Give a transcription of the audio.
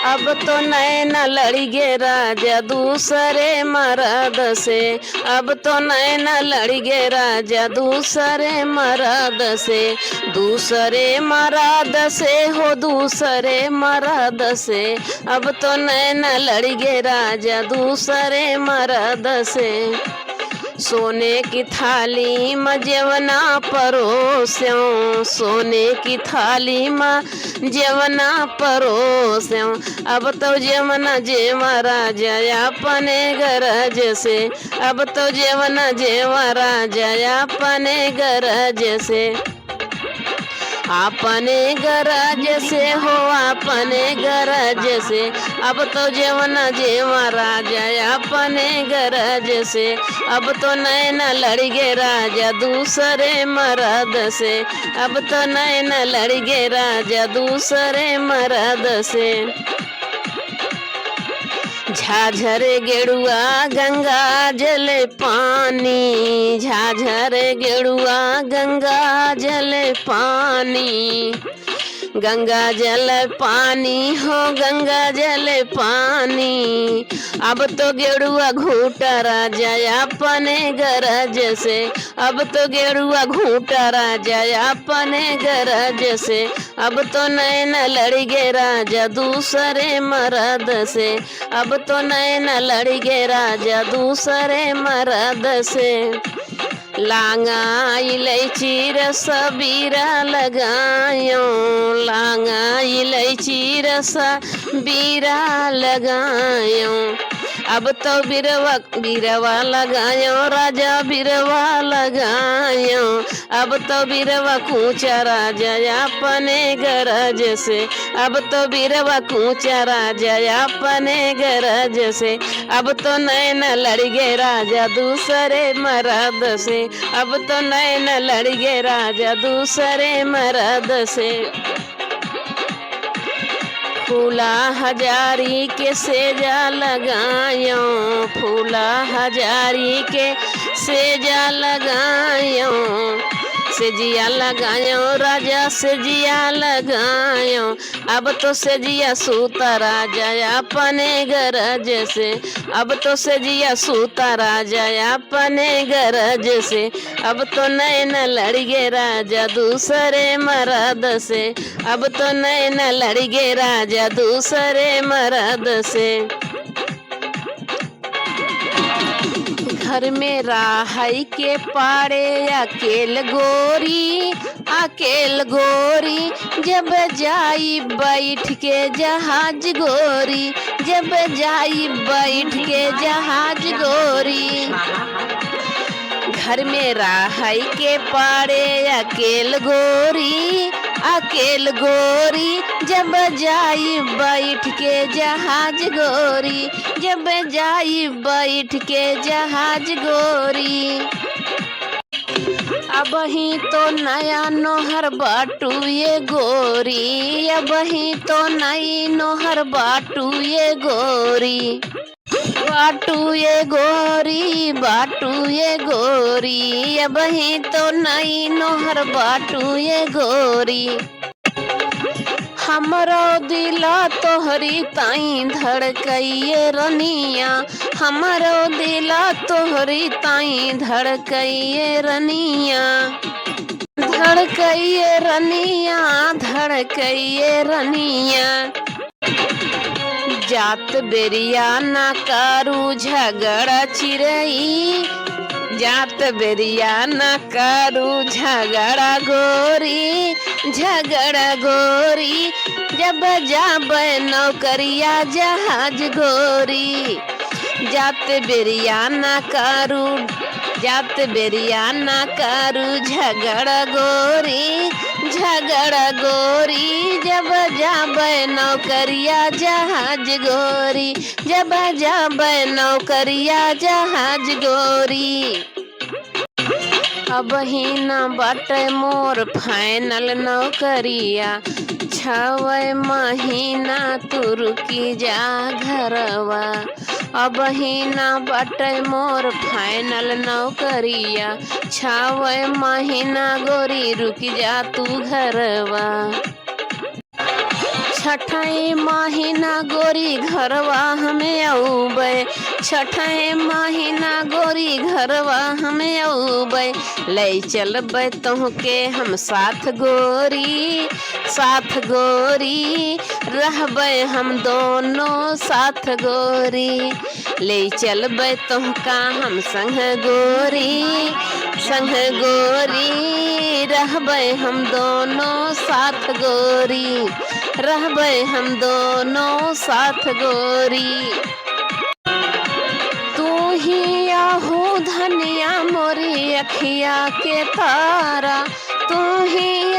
अब तो नैना लड़ी गे राजा दूसरे मर्द से। अब तो नैना लड़ी गे राजा दूसरे मर्द से। दूसरे मर्द से हो दूसरे मर्द से। अब तो नैना लड़ी गे राजा दूसरे मर्द से। सोने की थाली में जेवना परोस्यों। सोने की थाली में जेवना परोस्यों। अब तो जेवना जेवा राजा अपने गरज से। अब तो जेवना जेवा राजा अपने गरज से। अपने गरज से हो अपने गरज से। अब तो जेवना जेवा राजा अपने गरज से। अब तो नैना लड़ी गे राजा दूसरे मर्द से। अब तो नैना लड़ी गे राजा दूसरे मर्द से। झाझरे गेड़ुआ गंगा जल पानी। झाझरे गेड़ुआ गंगा जल पानी। गंगा जल पानी हो गंगा जल पानी। अब तो गेड़ुआ घूटा राजा अपने गरज से। अब तो गेड़ुआ घूटा राजा अपने गरज से। अब तो नैना लड़ी गे राजा दूसरे मर्द से। अब तो नैना लड़ी गे राजा दूसरे मर्द से। लांगा इलायची रस बीरा लगायो। लांगा इलायची रस बीरा लगायो। अब तो बिरवा लगायो राजा बिरवा लगायो। अब तो बिरवा कूचा राजा अपने गरज से। अब तो बिरवा कूचा राजा अपने गरज से। अब तो नैना लड़ी गे राजा दूसरे मर्द से। अब तो नैना लड़ी गे राजा दूसरे मर्द से। फूला हजारी के सेजा लगायो। फूला हजारी के सेजा लगायो। सेजिया लगायो राजा सेजिया लगायो। अब तो सेजिया सूता राजा अपने गरज से। अब तो सेजिया सूता राजा अपने गरज से। अब तो नैना लड़ी गे राजा दूसरे मर्द से। अब तो नैना लड़ी गे राजा दूसरे मर्द से। घर में राहई के पाड़े अकेल गोरी। अकेल गोरी जब जाई बैठ के जहाज गोरी। जब जाई बैठ के जहाज गोरी। घर में राहई के पाड़े अकेल गोरी। अकेल गोरी जब जाई बैठ के जहाज गोरी। जब जाई बैठ के जहाज गोरी। अब ही तो नया नोहर बाटू ये गोरी। अब ही तो नई नोहर बाटू ये गोरी। बाटू ये गोरी बाटू ये गोरी। अब ही तो नई नोहर बाटू ये गोरी। हमरो दिला तोहरी ताई धड़कइए रनिया। हमरो दिला तोहरी ताई धड़कइए रनिया। धड़कइए रनिया धड़कइए रनिया। जात बेरिया ना कारू झगड़ा चिरई। जात बेरिया न करू झगड़ा गोरी। झगड़ा गोरी जब जाब नौकरिया जहाज गोरी। जात बेरिया न करू जात बेरिया न करू झगड़ा गोरी। झगड़ा गोरी जब जाब नौकरिया जहाज गोरी। जब जाब नौकरिया जहाज गोरी। अब ही न बाटे मोर फाइनल नौकरिया। 6 महीना तू रुकी जा घरवा। अब ही न बाटे मोर फाइनल नौकरिया। 6 महीना गोरी रुकी जा तू घरवा। छठे महीना गोरी घरवा हमें औबे, छठे महीना गोरी घरवा हमें औबे, ले चलबे तोहके हम साथ गोरी, साथ गोरी रहबे हम दोनों साथ गोरी, ले चलबे तोहका हम संग गोरी, संग गोरी रहबे हम दोनों साथ गोरी, रहबे हम दोनों साथ गोरी। तू ही आहू धनिया मोरी अखिया के तारा, तू ही